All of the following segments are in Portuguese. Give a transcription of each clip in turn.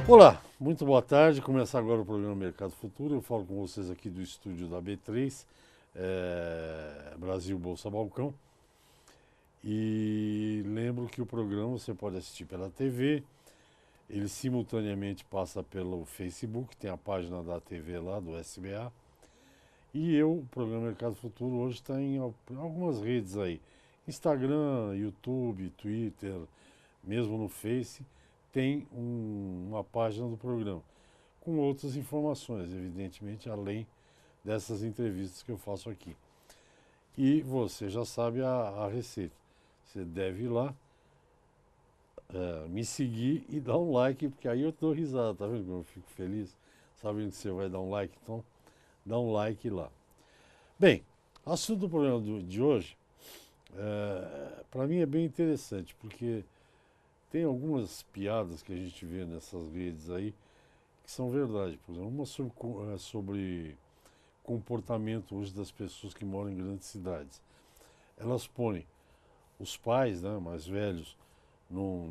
Olá, muito boa tarde. Começa agora o programa Mercado Futuro. Eu falo com vocês aqui do estúdio da B3, Brasil Bolsa Balcão. E lembro que o programa você pode assistir pela TV, ele simultaneamente passa pelo Facebook, tem a página da TV lá, do SBA. E o programa Mercado Futuro hoje está em algumas redes aí. Instagram, YouTube, Twitter, mesmo no Face, tem uma página do programa, com outras informações, evidentemente, além dessas entrevistas que eu faço aqui. E você já sabe a receita. Você deve ir lá, me seguir e dar um like, porque aí eu dou risada, tá vendo como eu fico feliz? Sabendo que você vai dar um like, então dá um like lá. Bem, assunto do programa de hoje, para mim é bem interessante, porque tem algumas piadas que a gente vê nessas redes aí que são verdade. Por exemplo, uma sobre comportamento hoje das pessoas que moram em grandes cidades. Elas põem os pais, né, mais velhos, não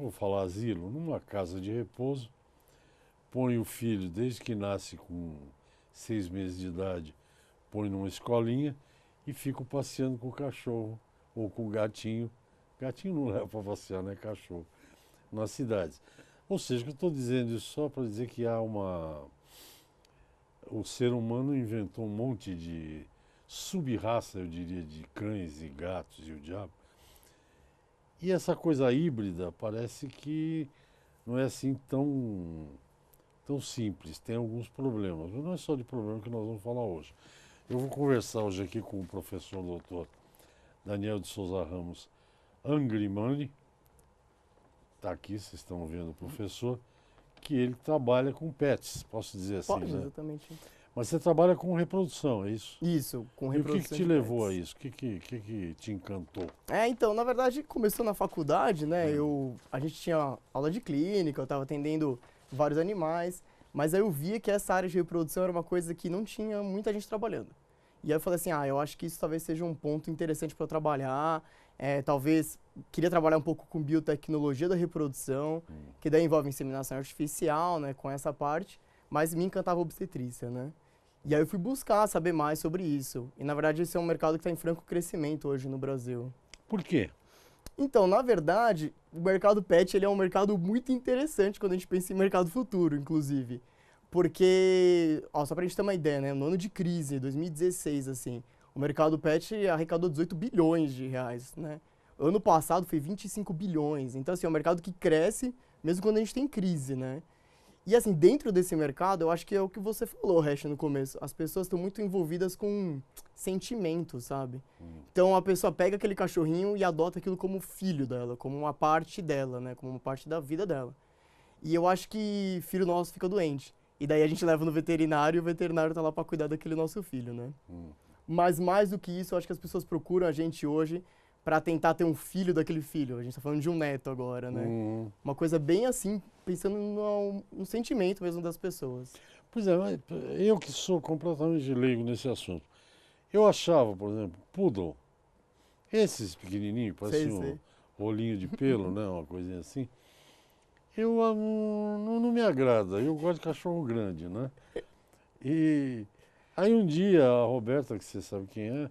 vou falar asilo, numa casa de repouso, põe o filho desde que nasce com 6 meses de idade, põe numa escolinha e ficam passeando com o cachorro ou com o gatinho. Gatinho não leva para passear, né? Cachorro. Nas cidades. Ou seja, que eu estou dizendo isso só para dizer que o ser humano inventou um monte de sub-raça, eu diria, de cães e gatos e o diabo. E essa coisa híbrida parece que não é assim tão simples, tem alguns problemas. Mas não é só de problema que nós vamos falar hoje. Eu vou conversar hoje aqui com o professor doutor Daniel de Souza Ramos Angrimani, está aqui, vocês estão vendo o professor, que ele trabalha com pets, posso dizer assim, Pode, né? exatamente. Mas você trabalha com reprodução, é isso? Isso, com E o que reprodução te de levou a pets. isso? O que te encantou? Então, na verdade, começou na faculdade, né? A gente tinha aula de clínica, eu estava atendendo vários animais, mas aí eu via que essa área de reprodução era uma coisa que não tinha muita gente trabalhando. E aí eu falei assim, eu acho que isso talvez seja um ponto interessante para eu trabalhar, talvez queria trabalhar um pouco com biotecnologia da reprodução, que daí envolve inseminação artificial, né, com essa parte, mas me encantava a obstetrícia, né? E aí eu fui buscar saber mais sobre isso. E na verdade esse é um mercado que está em franco crescimento hoje no Brasil. Por quê? Então, na verdade, o mercado pet ele é um mercado muito interessante quando a gente pensa em mercado futuro, inclusive. Porque, só pra gente ter uma ideia, né? No ano de crise, 2016, assim, o mercado pet arrecadou 18 bilhões de reais, né? Ano passado foi 25 bilhões. Então, assim, é um mercado que cresce mesmo quando a gente tem crise, né? E assim, dentro desse mercado, eu acho que é o que você falou, Hash, no começo. As pessoas estão muito envolvidas com sentimentos, sabe? Então a pessoa pega aquele cachorrinho e adota aquilo como filho dela, como uma parte dela, né? Como uma parte da vida dela. E eu acho que filho nosso fica doente. E daí a gente leva no veterinário e o veterinário tá lá para cuidar daquele nosso filho, né? Mas mais do que isso, eu acho que as pessoas procuram a gente hoje para tentar ter um filho daquele filho. A gente tá falando de um neto agora, né? Uma coisa bem assim, pensando no sentimento mesmo das pessoas. Pois é, mas eu que sou completamente leigo nesse assunto. Eu achava, por exemplo, poodle, esses pequenininhos, Sei, pareciam um sei. rolinho de pelo, né? Uma coisinha assim. Não me agrada. Eu gosto de cachorro grande, né? E aí um dia a Roberta, que você sabe quem é,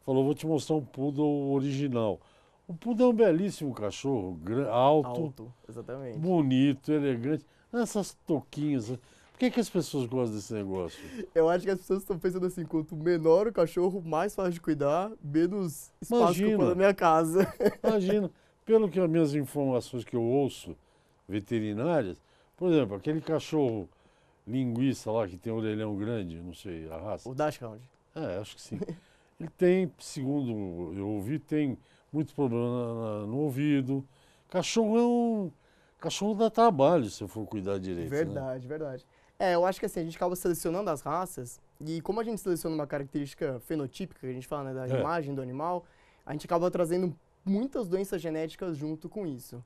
falou, vou te mostrar um poodle original. O poodle é um belíssimo cachorro, alto, Alto, exatamente. bonito, elegante. Essas toquinhas. Por que as pessoas gostam desse negócio? Eu acho que as pessoas estão pensando assim, quanto menor o cachorro, mais fácil de cuidar, menos espaço que eu pôr na Imagina, minha casa. imagina. Pelo que as minhas informações que eu ouço veterinárias, por exemplo, aquele cachorro linguiça lá que tem orelhão grande, não sei a raça. O Dachshund. Acho que sim. Ele tem, segundo eu ouvi, tem muito problema no ouvido. Cachorro é um. Cachorro dá trabalho se eu for cuidar direito, né? Verdade, verdade. Eu acho que assim, a gente acaba selecionando as raças, e como a gente seleciona uma característica fenotípica, que a gente fala, né, da É. imagem do animal, a gente acaba trazendo muitas doenças genéticas junto com isso.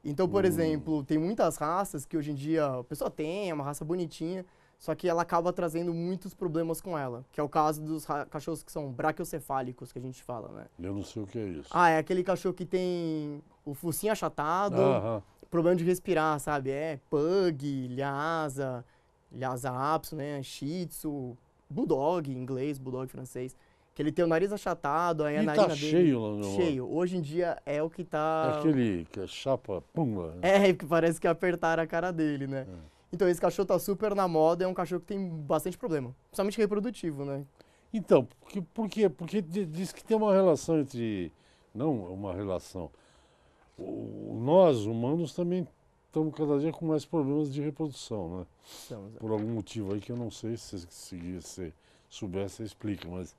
Então, por exemplo, tem muitas raças que hoje em dia a pessoa tem, é uma raça bonitinha, só que ela acaba trazendo muitos problemas com ela, que é o caso dos cachorros que são braquiocefálicos, que a gente fala, né? Eu não sei o que é isso. É aquele cachorro que tem o focinho achatado, Aham. problema de respirar, sabe? É Pug, Lhasa, Lhasa Apso, né? Shih Tzu, Bulldog em inglês, Bulldog francês. Que ele tem o nariz achatado, aí a E tá narina dele cheio lá no meu. cheio. Hoje em dia é o que É tá. aquele que é chapa, pumba. É, que parece que apertaram a cara dele, né? Então esse cachorro tá super na moda, é um cachorro que tem bastante problema. Principalmente reprodutivo, né? Então, por quê? Porque diz que tem uma relação entre. Não uma relação. Nós, humanos, também estamos cada dia com mais problemas de reprodução, né? Estamos, Por algum motivo aí que eu não sei, se você souber, você explica, mas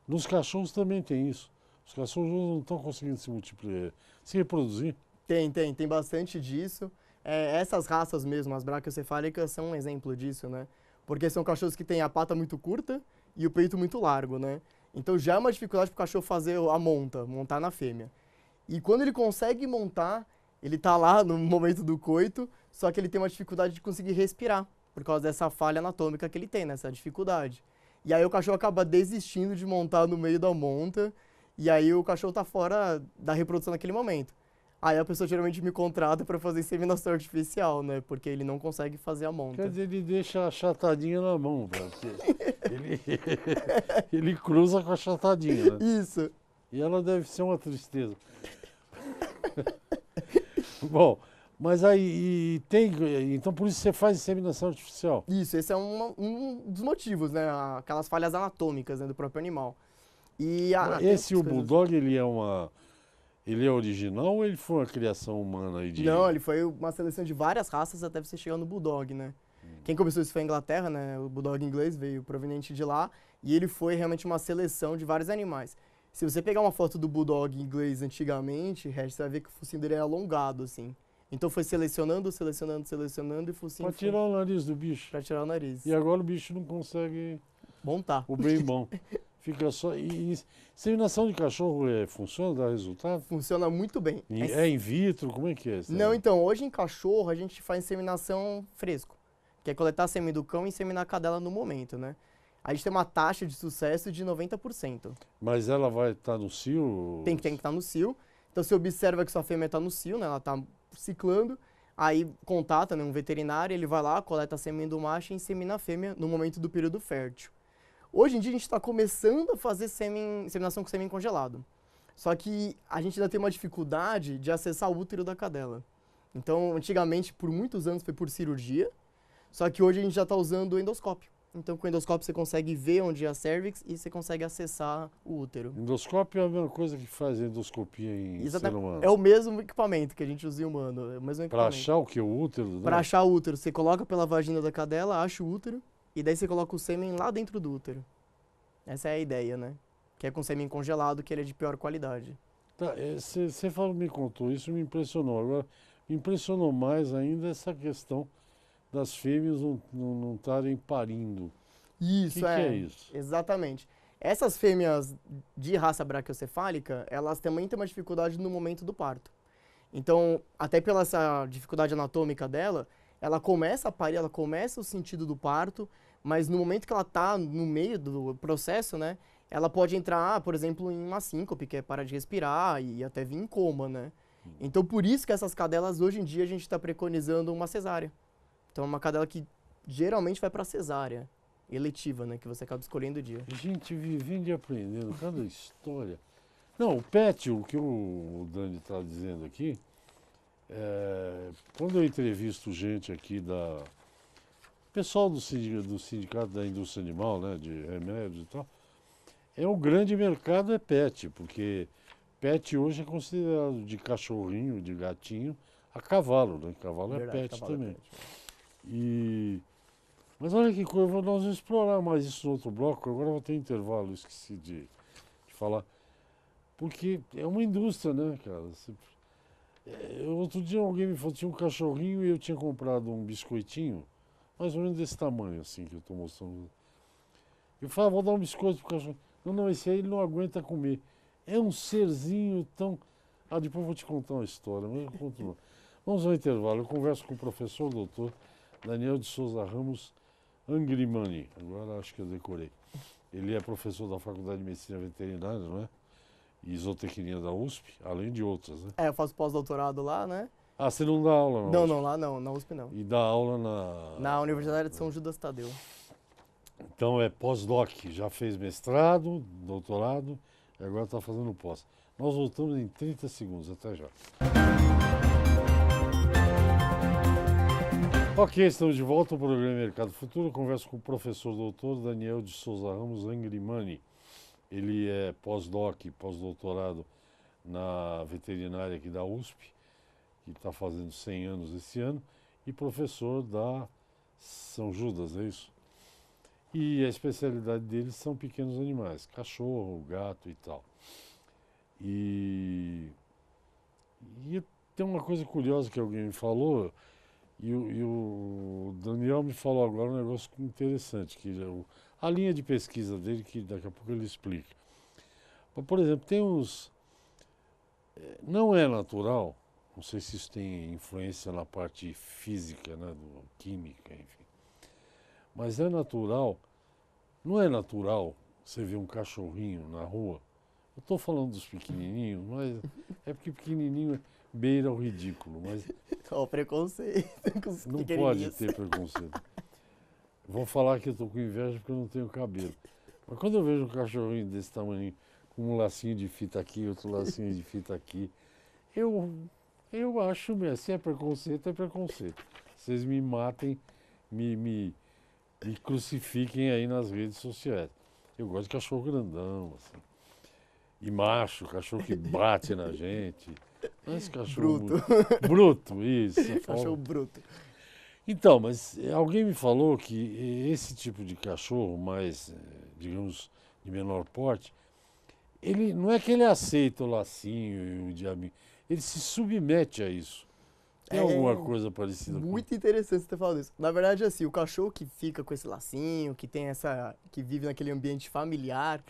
nos cachorros também tem isso. Os cachorros não estão conseguindo se multiplicar, se reproduzir. Tem bastante disso. É, essas raças mesmo, as braquiocefálicas, são um exemplo disso, né? Porque são cachorros que têm a pata muito curta e o peito muito largo, né? Então já é uma dificuldade pro cachorro fazer a montar na fêmea. E quando ele consegue montar, ele tá lá no momento do coito, só que ele tem uma dificuldade de conseguir respirar, por causa dessa falha anatômica que ele tem, nessa dificuldade. E aí o cachorro acaba desistindo de montar no meio da monta, e aí o cachorro tá fora da reprodução naquele momento. Aí a pessoa geralmente me contrata para fazer inseminação artificial, né? Porque ele não consegue fazer a monta. Quer dizer, ele deixa a achatadinha na mão, porque ele, ele cruza com a achatadinha, né? Isso. E ela deve ser uma tristeza. Bom, mas aí tem. Então por isso você faz inseminação artificial. Isso, esse é um dos motivos, né? Aquelas falhas anatômicas, né, do próprio animal. E Esse, o Bulldog, ele é uma. Ele é original ou ele foi uma criação humana aí de. Não, ele foi uma seleção de várias raças até você chegar no Bulldog, né? Quem começou isso foi a Inglaterra, né? O Bulldog inglês veio proveniente de lá e ele foi realmente uma seleção de vários animais. Se você pegar uma foto do Bulldog inglês antigamente, você vai ver que o focinho dele é alongado, assim. Então foi selecionando e o focinho Pra tirar o nariz do bicho. pra tirar o nariz. E agora o bicho não consegue Montar. o bem bom. Fica só. E inseminação de cachorro funciona, dá resultado? Funciona muito bem. É in vitro? Como é que é? Não, então, hoje em cachorro a gente faz inseminação fresco, que é coletar sêmen do cão e inseminar a cadela no momento, né? A gente tem uma taxa de sucesso de 90%. Mas ela vai estar no cio? Tem que estar no cio. Então você observa que sua fêmea está no cio, né? Ela está ciclando, aí contata, né, um veterinário, ele vai lá, coleta sêmen do macho e insemina a fêmea no momento do período fértil. Hoje em dia a gente está começando a fazer inseminação com sêmen congelado. Só que a gente ainda tem uma dificuldade de acessar o útero da cadela. Então, antigamente, por muitos anos, foi por cirurgia, só que hoje a gente já está usando o endoscópio. Então, com o endoscópio você consegue ver onde é a cervix e você consegue acessar o útero. Endoscópio é a mesma coisa que faz endoscopia em ser humano. É o mesmo equipamento que a gente usa em humano, é o mesmo Para equipamento. achar o que? O útero? Né? Para achar o útero, você coloca pela vagina da cadela, acha o útero, e daí você coloca o sêmen lá dentro do útero. Essa é a ideia, né? Que é com sêmen congelado, que ele é de pior qualidade. Tá, você me contou isso, me impressionou. Agora, me impressionou mais ainda essa questão das fêmeas não estarem parindo. Isso, que é isso? Exatamente. Essas fêmeas de raça braquiocefálica, elas também têm uma dificuldade no momento do parto. Então, até pela essa dificuldade anatômica dela, ela começa a parir, ela começa o sentido do parto, mas no momento que ela está no meio do processo, né, ela pode entrar, por exemplo, em uma síncope, que é parar de respirar e até vir em coma, né? Então, por isso que essas cadelas, hoje em dia, a gente está preconizando uma cesárea. Então, é uma cadela que geralmente vai para cesárea eletiva, né, que você acaba escolhendo o dia. A gente vivendo e aprendendo cada história. Não, o pet, o que o Dani está dizendo aqui, quando eu entrevisto gente aqui pessoal do sindicato da indústria animal, né, de remédios e tal, o grande mercado é pet, porque pet hoje é considerado de cachorrinho, de gatinho, a cavalo, né? Cavalo Verdade, é pet cavalo é também. pet. Mas olha que coisa, nós vamos explorar mais isso no outro bloco, agora vou ter intervalo, esqueci de falar. Porque é uma indústria, né, cara? Outro dia alguém me falou, tinha um cachorrinho e eu tinha comprado um biscoitinho, mais ou menos desse tamanho, assim, que eu estou mostrando. Eu falei, vou dar um biscoito pro cachorro. Não, esse aí ele não aguenta comer. É um serzinho tão... depois eu vou te contar uma história, mas eu conto não. Vamos ao intervalo, eu converso com o professor doutor Daniel de Souza Ramos Angrimani, agora acho que eu decorei. Ele é professor da Faculdade de Medicina Veterinária, não é? E zootecnia da USP, além de outras, né? Eu faço pós-doutorado lá, né? Ah, você não dá aula, não? Não, não, lá não, na USP não. E dá aula na... Na Universidade de São Judas Tadeu. Então é pós-doc, já fez mestrado, doutorado, e agora está fazendo pós. Nós voltamos em 30 segundos, até já. Ok, estamos de volta ao programa Mercado Futuro. Eu converso com o professor doutor Daniel de Souza Ramos Angrimani. Ele é pós-doc, pós-doutorado na veterinária aqui da USP, que está fazendo 100 anos esse ano, e professor da São Judas, é isso? E a especialidade deles são pequenos animais, cachorro, gato e tal. E tem uma coisa curiosa que alguém me falou, e o Daniel me falou agora um negócio interessante, que a linha de pesquisa dele, que daqui a pouco ele explica. Mas, por exemplo, tem uns... Não é natural, não sei se isso tem influência na parte física, né, química, enfim. Mas é natural, não é natural você ver um cachorrinho na rua. Eu estou falando dos pequenininhos, mas é porque pequenininho beira o ridículo. Mas Ó, o preconceito com os não pode pequenininhos. ter preconceito. Vou falar que eu estou com inveja porque eu não tenho cabelo. Mas quando eu vejo um cachorrinho desse tamanho, com um lacinho de fita aqui, outro lacinho de fita aqui, eu acho mesmo, se é preconceito, é preconceito. Vocês me matem, me crucifiquem aí nas redes sociais. Eu gosto de cachorro grandão, assim. E macho, cachorro que bate na gente. Não é esse cachorro Bruto. Bruto, isso. você fala. Cachorro bruto. Então, mas alguém me falou que esse tipo de cachorro, mais, digamos, de menor porte, ele não é que ele aceita o lacinho e o diabinho, ele se submete a isso. Tem alguma coisa parecida com Muito interessante você ter falado isso. Na verdade, assim, o cachorro que fica com esse lacinho, que vive naquele ambiente familiar,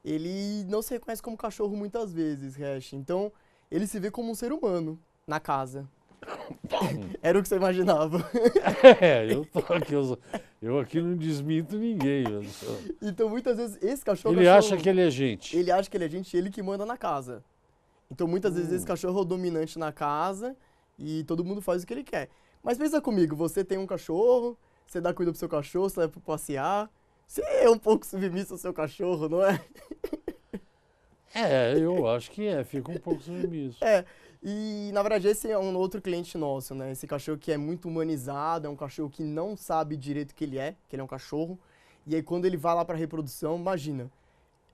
ele não se reconhece como cachorro muitas vezes, Hash. Então, ele se vê como um ser humano na casa. Era o que você imaginava. eu aqui não desminto ninguém. Então, muitas vezes, esse cachorro... Ele acha que ele é gente. Ele acha que ele é gente, ele que manda na casa. Então, muitas vezes, esse cachorro é o dominante na casa e todo mundo faz o que ele quer. Mas pensa comigo, você tem um cachorro, você dá cuidado pro seu cachorro, você leva pra passear. Você é um pouco submisso ao seu cachorro, não é? Eu acho que fica um pouco submisso. E na verdade esse é um outro cliente nosso, né? Esse cachorro que é muito humanizado, é um cachorro que não sabe direito o que ele é um cachorro. E aí quando ele vai lá pra reprodução, imagina,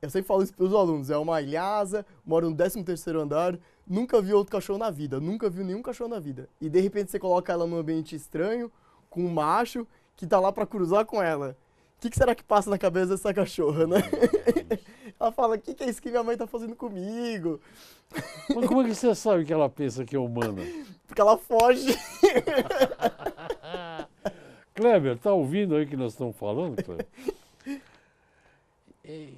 eu sempre falo isso pros alunos, é uma ilhasa, mora no 13º andar, nunca viu outro cachorro na vida, nunca viu nenhum cachorro na vida. E de repente você coloca ela num ambiente estranho, com um macho que tá lá pra cruzar com ela. O que será que passa na cabeça dessa cachorra, né? Ela fala, o que é isso que minha mãe tá fazendo comigo? Mas como é que você sabe que ela pensa que é humana? Porque ela foge. Kleber, tá ouvindo aí o que nós estamos falando, Kleber?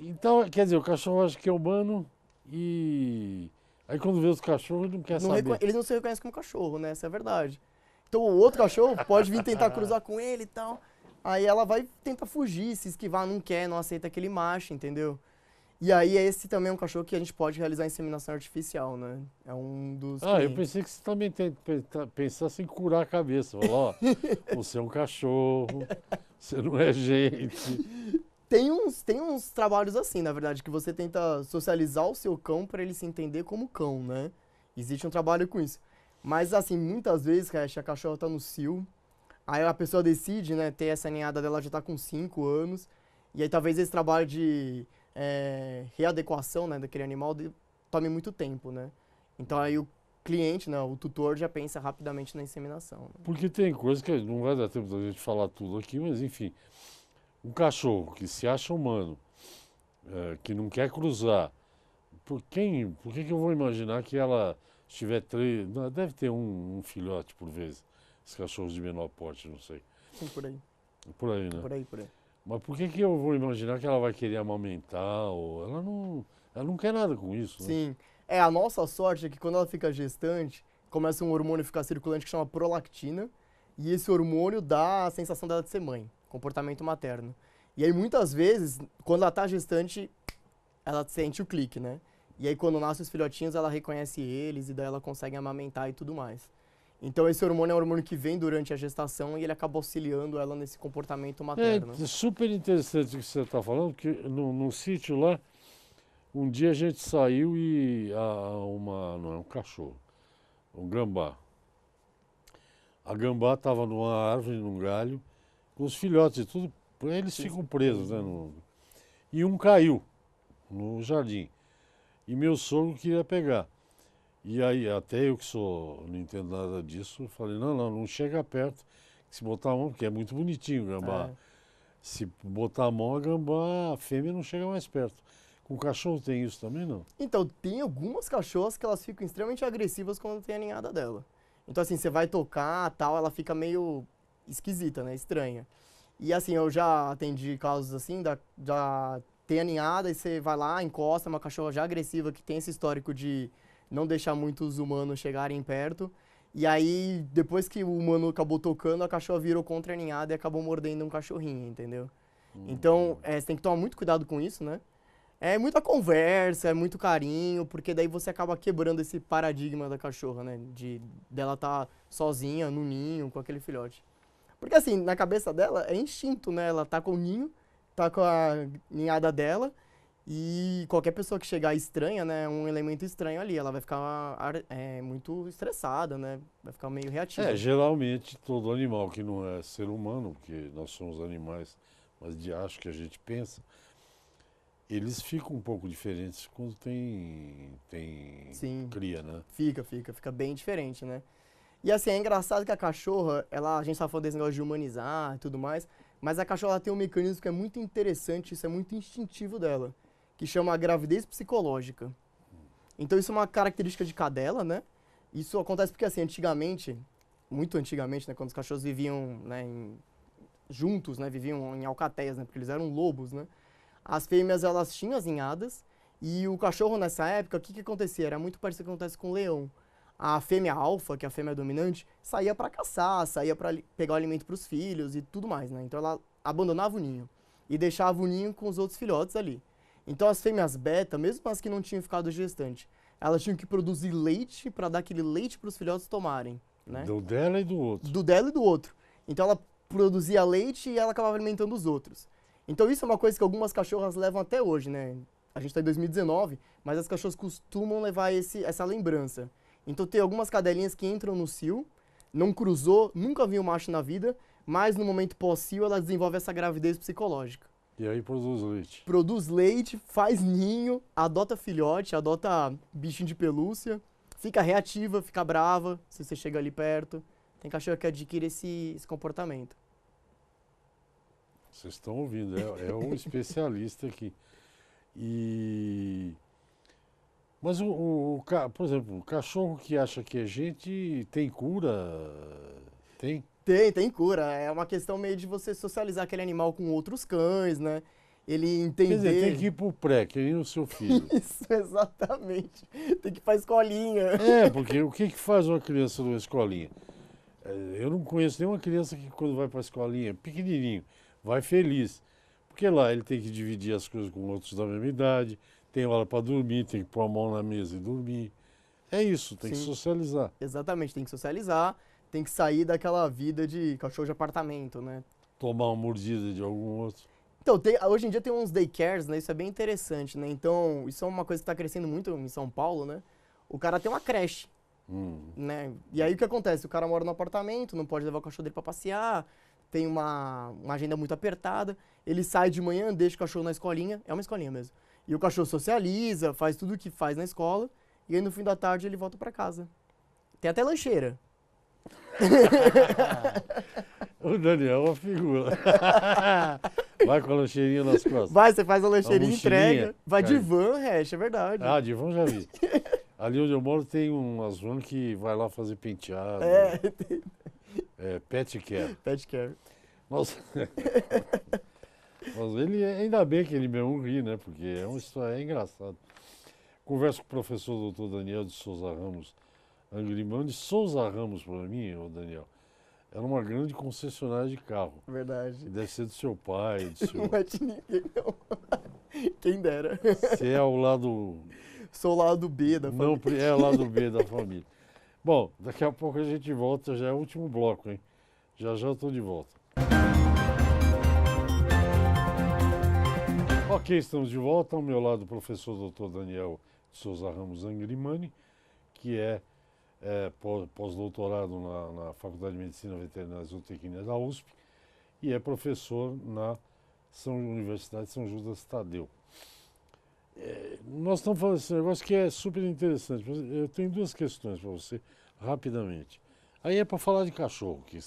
Então, quer dizer, o cachorro acha que é humano e... Aí quando vê os cachorros, ele não quer saber. Ele não se reconhece como cachorro, né? Essa é a verdade. Então o outro cachorro pode vir tentar cruzar com ele e tal. Aí ela vai tentar fugir, se esquivar, não quer, não aceita aquele macho, entendeu? E aí esse também é um cachorro que a gente pode realizar inseminação artificial, né? É um dos eu clientes. pensei que você também pensasse em curar a cabeça. Falou, ó, você é um cachorro, você não é gente. Tem uns trabalhos assim, na verdade, que você tenta socializar o seu cão para ele se entender como cão, né? Existe um trabalho com isso. Mas assim, muitas vezes, a cachorra tá no cio, aí a pessoa decide, né, ter essa ninhada dela já tá com 5 anos, e aí talvez esse trabalho de readequação, né, daquele animal tome muito tempo, né? Então aí o cliente, né, o tutor já pensa rapidamente na inseminação. Né? Porque tem coisa que não vai dar tempo da gente falar tudo aqui, mas enfim, um cachorro que se acha humano, que não quer cruzar, por que eu vou imaginar que ela tiver 3, deve ter um filhote por vez, esses cachorros de menor porte, não sei. Sim, por aí. Por aí, né? Por aí. Mas por que eu vou imaginar que ela vai querer amamentar? Ou ela não quer nada com isso, né? Sim. A nossa sorte é que quando ela fica gestante, começa um hormônio a ficar circulante que chama prolactina, e esse hormônio dá a sensação dela de ser mãe, comportamento materno. E aí muitas vezes, quando ela tá gestante, ela sente o clique, né? E aí quando nascem os filhotinhos, ela reconhece eles e daí ela consegue amamentar e tudo mais. Então esse hormônio é um hormônio que vem durante a gestação e ele acaba auxiliando ela nesse comportamento materno. É super interessante o que você está falando, porque num sítio lá, um dia a gente saiu e não é um cachorro, um gambá. A gambá estava numa árvore, num galho, com os filhotes e tudo, eles ficam presos, né? E um caiu no jardim. E meu sogro queria pegar. E aí, até eu que não entendo nada disso, falei, não chega perto, se botar a mão, porque é muito bonitinho o gambá. É. Se botar a mão, a fêmea não chega mais perto. Com o cachorro tem isso também, não? Então, tem algumas cachorras que elas ficam extremamente agressivas quando tem a ninhada dela. Então, assim, você vai tocar, tal, ela fica meio esquisita, né? Estranha. E, assim, eu já atendi casos assim, já tem a ninhada e você vai lá, encosta, uma cachorra já agressiva que tem esse histórico de não deixar muitos humanos chegarem perto. E aí, depois que o humano acabou tocando, a cachorra virou contra a ninhada e acabou mordendo um cachorrinho, entendeu? Então, você tem que tomar muito cuidado com isso, né? É muita conversa, é muito carinho, porque daí você acaba quebrando esse paradigma da cachorra, né? Dela estar sozinha no ninho com aquele filhote. Porque assim, na cabeça dela é instinto, né? Ela tá com o ninho, tá com a ninhada dela, e qualquer pessoa que chegar estranha, né? Um elemento estranho ali, ela vai ficar muito estressada, né? Vai ficar meio reativa. Geralmente todo animal que não é ser humano, porque nós somos animais, mas acho que a gente pensa, eles ficam um pouco diferentes quando tem Sim. cria, né? Fica bem diferente, né? E assim, é engraçado que a cachorra, a gente tá falando desse negócio de humanizar e tudo mais, mas a cachorra ela tem um mecanismo que é muito interessante, isso é muito instintivo dela, que chama a gravidez psicológica. Então isso é uma característica de cadela, né? Isso acontece porque assim, antigamente, muito antigamente, né, quando os cachorros viviam, né, juntos, né, viviam em alcateias, né, porque eles eram lobos, né? As fêmeas, elas tinham as ninhadas, e o cachorro nessa época, o que acontecia? Era muito parecido com o que acontece com o leão. A fêmea alfa, que é a fêmea dominante, saía para caçar, saía para pegar o alimento para os filhos e tudo mais, né? Então ela abandonava o ninho e deixava o ninho com os outros filhotes ali. Então as fêmeas beta, mesmo as que não tinham ficado gestante, elas tinham que produzir leite para dar aquele leite para os filhotes tomarem, né? Do dela e do outro. Do dela e do outro. Então ela produzia leite e ela acabava alimentando os outros. Então isso é uma coisa que algumas cachorras levam até hoje, né? A gente está em 2019, mas as cachorras costumam levar essa lembrança. Então tem algumas cadelinhas que entram no cio, não cruzou, nunca viu macho na vida, mas no momento pós-cio ela desenvolve essa gravidez psicológica. E aí produz leite. Produz leite, faz ninho, adota filhote, adota bichinho de pelúcia, fica reativa, fica brava se você chega ali perto. Tem cachorro que adquire esse comportamento. Vocês estão ouvindo, é um especialista aqui. Mas por exemplo, o cachorro que acha que é gente tem cura? Tem? Tem cura. É uma questão meio de você socializar aquele animal com outros cães, né? Ele entender... Quer dizer, tem que ir pro pré, que nem o seu filho. Isso, exatamente. Tem que ir pra escolinha. Porque o que faz uma criança numa escolinha? Eu não conheço nenhuma criança que quando vai pra escolinha, pequenininho, vai feliz. Porque lá ele tem que dividir as coisas com outros da mesma idade, tem hora para dormir, tem que pôr a mão na mesa e dormir. É isso, tem que socializar. Exatamente, tem que socializar, tem que sair daquela vida de cachorro de apartamento, né? Tomar uma mordida de algum outro. Então, hoje em dia tem uns daycares, né? Isso é bem interessante, né? Então, isso é uma coisa que está crescendo muito em São Paulo, né? O cara tem uma creche, né? E aí o que acontece? O cara mora no apartamento, não pode levar o cachorro dele para passear, tem uma agenda muito apertada, ele sai de manhã, deixa o cachorro na escolinha, é uma escolinha mesmo. E o cachorro socializa, faz tudo o que faz na escola, e aí no fim da tarde ele volta para casa. Tem até lancheira. O Daniel é uma figura. Vai com a lancheirinha nas costas. Vai, você faz a lancheirinha e entrega. Vai cara. de van, Hash, é verdade. Ah, de van já vi. Ali onde eu moro tem umas vans que vai lá fazer penteado. Pet care. Pet care. Nossa. Mas ele, ainda bem que ele mesmo ri, né? Porque é uma história engraçada. Converso com o professor doutor Daniel de Souza Ramos, Angrimão de Souza Ramos, para mim, ô Daniel. Era uma grande concessionária de carro. Verdade. E deve ser do seu pai, do seu... Não é de ninguém, não. Quem dera. Você é ao lado... Sou o lado B da família. Não, é ao lado B da família. Bom, daqui a pouco a gente volta, já é o último bloco, hein? Já já eu tô de volta. Ok, estamos de volta. Ao meu lado o professor Dr. Daniel de Souza Ramos Angrimani, que é pós-doutorado na Faculdade de Medicina Veterinária e Zootecnia da USP e é professor na Universidade de São Judas Tadeu. Nós estamos falando desse negócio que é super interessante. Eu tenho duas questões para você, rapidamente. Aí é para falar de cachorro, que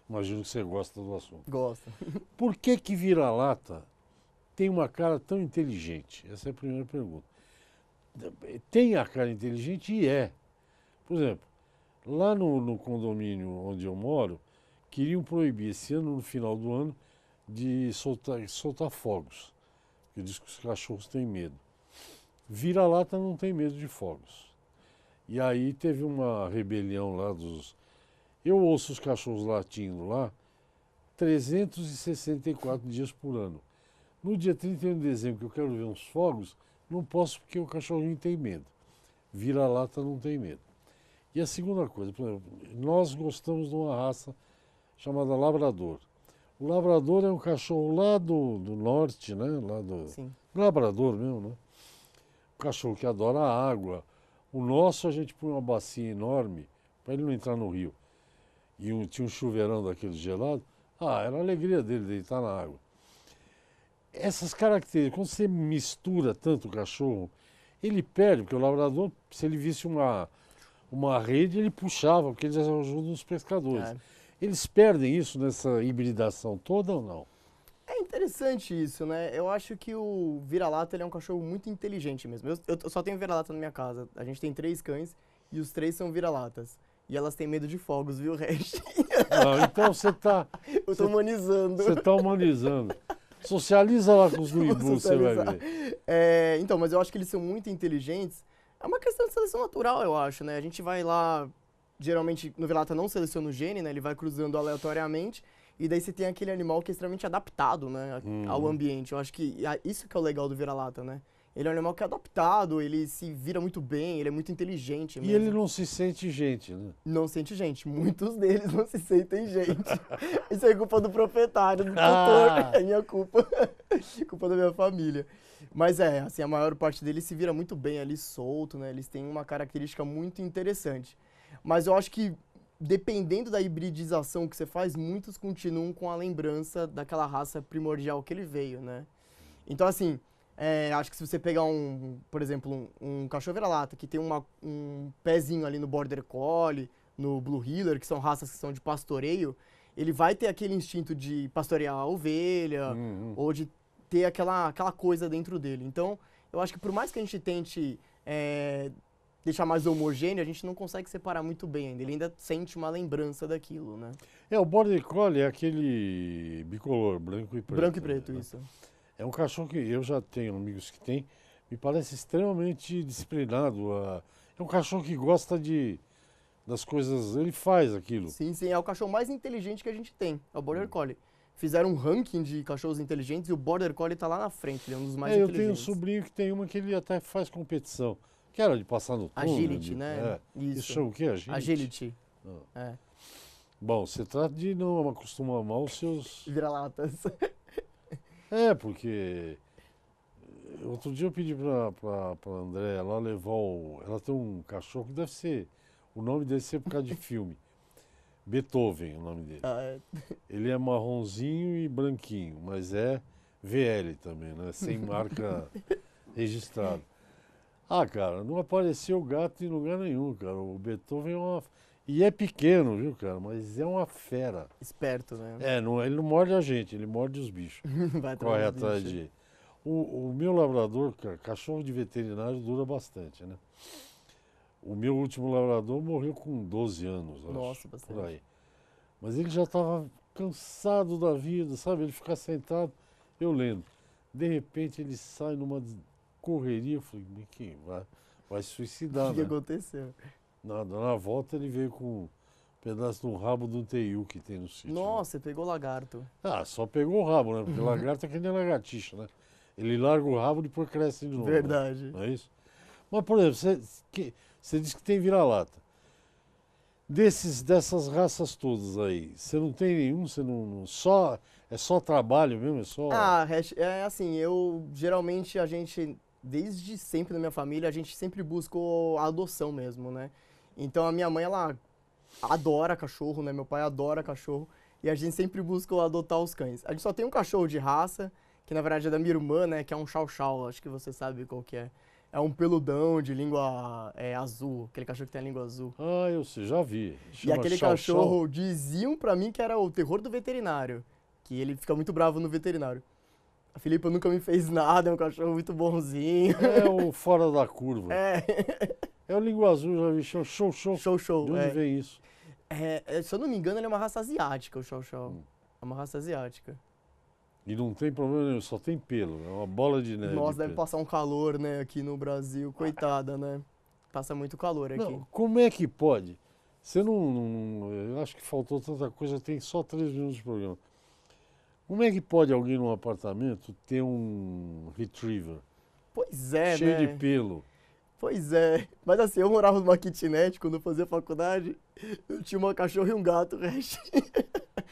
imagino que você gosta do assunto. Gosto. Por que vira-lata tem uma cara tão inteligente? Essa é a primeira pergunta. Tem a cara inteligente e é. Por exemplo, lá no condomínio onde eu moro, queriam proibir esse ano, no final do ano, de soltar fogos. Porque diz que os cachorros têm medo. Vira-lata não tem medo de fogos. E aí teve uma rebelião lá dos... Eu ouço os cachorros latindo lá 364 dias por ano. No dia 31 de dezembro, que eu quero ver uns fogos, não posso porque o cachorrinho tem medo. Vira-lata não tem medo. E a segunda coisa, por exemplo, nós gostamos de uma raça chamada labrador. O labrador é um cachorro lá do norte, né? Lá do Sim. Labrador mesmo, né? Um cachorro que adora a água. O nosso a gente põe uma bacia enorme para ele não entrar no rio. E tinha um chuveirão daquele gelado. Era a alegria dele deitar na água. Essas características, quando você mistura tanto o cachorro, ele perde, porque o labrador, se ele visse uma rede, ele puxava, porque eles ajudam os pescadores. É. Eles perdem isso nessa hibridação toda ou não? É interessante isso, né? Eu acho que o vira-lata ele é um cachorro muito inteligente mesmo. Eu só tenho vira-lata na minha casa. A gente tem 3 cães e os 3 são vira-latas. E elas têm medo de fogos, viu, Regis? Não, então você está... Eu tô humanizando. Você está humanizando. Socializa lá com os uibus, você vai ver. Então, mas eu acho que eles são muito inteligentes. É uma questão de seleção natural, eu acho, né? A gente vai lá, geralmente no vira-lata não seleciona o gene, né? Ele vai cruzando aleatoriamente. E daí você tem aquele animal que é extremamente adaptado, né? Ao ambiente. Eu acho que isso que é o legal do vira-lata, né? Ele é um animal que é adaptado, ele se vira muito bem, ele é muito inteligente E mesmo. ele não se sente gente, né? Não sente gente. Muitos deles não se sentem gente. Isso é culpa do proprietário, do tutor. É minha culpa. Culpa da minha família. Mas assim, a maior parte deles se vira muito bem ali solto, né? Eles têm uma característica muito interessante. Mas eu acho que, dependendo da hibridização que você faz, muitos continuam com a lembrança daquela raça primordial que ele veio, né? Então, assim... acho que se você pegar por exemplo, um cachorro vira-lata que tem um pezinho ali no Border Collie, no Blue Heeler, que são raças que são de pastoreio, ele vai ter aquele instinto de pastorear a ovelha, ou de ter aquela coisa dentro dele. Então, eu acho que por mais que a gente tente deixar mais homogêneo, a gente não consegue separar muito bem ainda. Ele ainda sente uma lembrança daquilo, né? O Border Collie é aquele bicolor, branco e preto. Branco e preto, né? isso. É um cachorro que eu já tenho amigos que têm, me parece extremamente disciplinado. É um cachorro que gosta das coisas, ele faz aquilo. Sim, é o cachorro mais inteligente que a gente tem, é o Border Collie. Fizeram um ranking de cachorros inteligentes e o Border Collie tá lá na frente, ele é um dos mais Eu inteligentes. tenho um sobrinho que tem uma que ele até faz competição, que era de passar no túnel. Agility, né? Isso chama o quê? Agility. É. Bom, você trata de não acostumar mal os seus... Vira-latas. Porque outro dia eu pedi pra André ela levar ela tem um cachorro que deve ser, o nome deve ser por causa de filme. Beethoven, o nome dele. Ele é marronzinho e branquinho, mas é VL também, né? Sem marca registrada. Cara, não apareceu gato em lugar nenhum, cara. O Beethoven é uma... E é pequeno, viu, cara? Mas é uma fera. Esperto, né? Ele não morde a gente, ele morde os bichos. Corre atrás de... O meu labrador, cara, cachorro de veterinário dura bastante, né? O meu último labrador morreu com 12 anos, Nossa, acho, bastante. por aí. Mas ele já estava cansado da vida, sabe? Ele ficar sentado, eu lendo. De repente ele sai numa correria, eu falei, que vai se suicidar, O que né? aconteceu? Na volta ele veio com um pedaço do rabo do teiu que tem no sítio. Nossa, você pegou lagarto. Só pegou o rabo, né? Porque lagarto é que nem lagartixa, né? Ele larga o rabo e depois cresce de novo. Verdade. Né? Não é isso? Mas, por exemplo, você disse que tem vira-lata. Dessas raças todas aí, você não tem nenhum, você não é só trabalho mesmo, é só. Ah, é assim, geralmente desde sempre na minha família, a gente sempre buscou a adoção mesmo, né? Então a minha mãe, ela adora cachorro, né? Meu pai adora cachorro. E a gente sempre buscou adotar os cães. A gente só tem um cachorro de raça, que na verdade é da minha irmã, né? Que é um chow-chow, acho que você sabe qual que é. É um peludão de língua azul, aquele cachorro que tem a língua azul. Ah, eu sei, já vi. E Chama aquele Chow Chow. cachorro diziam pra mim que era o terror do veterinário. Que ele fica muito bravo no veterinário. A Filipa nunca me fez nada, é um cachorro muito bonzinho. É o fora da curva. É. É o língua azul, já vi. Show, show. Show, show. De onde vem isso? Se eu não me engano, ele é uma raça asiática, o Chow Chow. É uma raça asiática. E não tem problema nenhum, só tem pelo. É uma bola de neve. Nossa, de deve pelo. passar um calor, né, aqui no Brasil. Coitada, né? Passa muito calor aqui. Não, como é que pode? Você eu acho que faltou tanta coisa, tem só 3 minutos de programa. Como é que pode alguém num apartamento ter um retriever Pois é, cheio né? de pelo? Pois é. Mas assim, eu morava numa kitnet quando eu fazia faculdade. Eu tinha uma cachorra e um gato, Rex.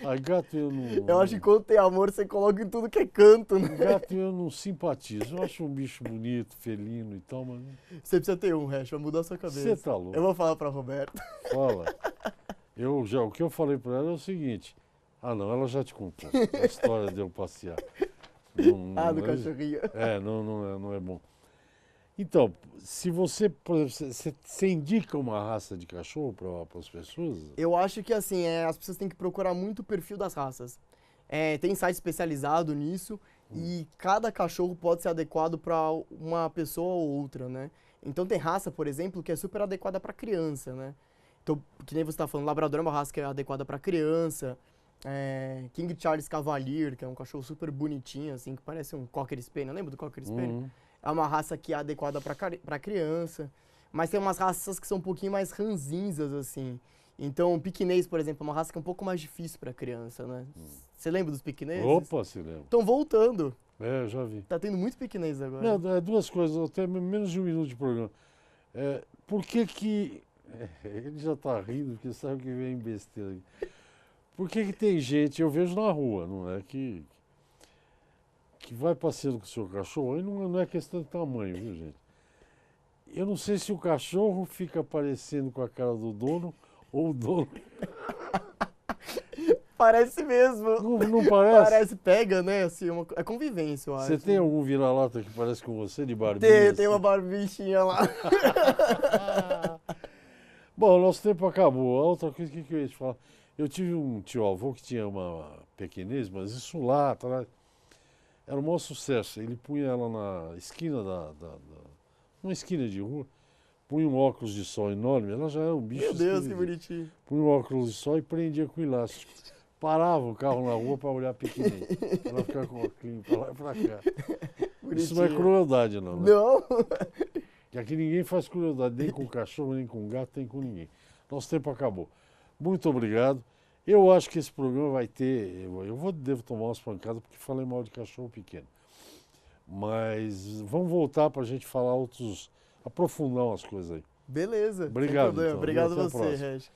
A gato eu não. Eu acho que quando tem amor, você coloca em tudo que é canto, né? Gato eu não simpatizo. Eu acho um bicho bonito, felino e tal, mas. Você precisa ter um, Rex, vai mudar a sua Você cabeça. tá louco. Eu vou falar pra Roberta. Fala. O que eu falei pra ela é o seguinte. Ah, não, ela já te contou. A história de eu passear. Do cachorrinho. Não é bom. Então, se você, por exemplo, você indica uma raça de cachorro para as pessoas? Eu acho que assim, as pessoas têm que procurar muito o perfil das raças. Tem site especializado nisso e cada cachorro pode ser adequado para uma pessoa ou outra, né? Então tem raça, por exemplo, que é super adequada para criança, né? Então, que nem você está falando, Labrador é uma raça que é adequada para criança. King Charles Cavalier, que é um cachorro super bonitinho, assim, que parece um Cocker Spaniel. Lembra do Cocker Spaniel? É uma raça que é adequada para criança. Mas tem umas raças que são um pouquinho mais ranzinzas, assim. Então, o piquinês, por exemplo, é uma raça que é um pouco mais difícil para criança, né? Você lembra dos piquineses? Opa, se lembra. Estão voltando. Eu já vi. Tá tendo muito piquinês agora. Não, duas coisas, até menos de 1 minuto de programa. Por que ele já está rindo, porque sabe que vem besteira aqui. Por que tem gente, eu vejo na rua, não é, que vai passeando com o seu cachorro, aí não é questão de tamanho, viu, gente? Eu não sei se o cachorro fica parecendo com a cara do dono ou o dono. Parece mesmo. Não parece? Parece, pega, né? Assim, é convivência, eu acho. Você tem algum vira-lata que parece com você, de barbinha? Tem uma barbichinha lá. Bom, nosso tempo acabou. A outra coisa que eu ia te falar. Eu tive um tio-avô que tinha uma pequenez, mas isso lá atrás era um maior sucesso. Ele punha ela na esquina uma esquina de rua, punha um óculos de sol enorme, ela já era um bicho. Meu Deus, que esquisito. bonitinho. Punha um óculos de sol e prendia com elástico. Parava o carro na rua para olhar pequenininho. Ela ficava com o óculos para lá e para cá. Isso não é crueldade, não. Né? Não. Que aqui ninguém faz crueldade, nem com cachorro, nem com gato, nem com ninguém. Nosso tempo acabou. Muito obrigado. Eu acho que esse programa vai ter. Devo tomar umas pancadas porque falei mal de cachorro pequeno. Mas vamos voltar para a gente falar aprofundar umas coisas aí. Beleza. Obrigado. Então, obrigado a você, Regi.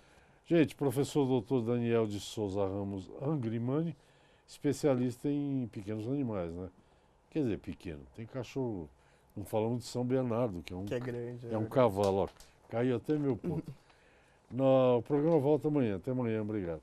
Gente, professor Dr. Daniel de Souza Ramos Angrimani, especialista em pequenos animais, né? Quer dizer, pequeno. Tem cachorro. Não falamos de São Bernardo, que é grande. É um cavalo, ó. Caiu até meu ponto. O programa volta amanhã. Até amanhã, obrigado.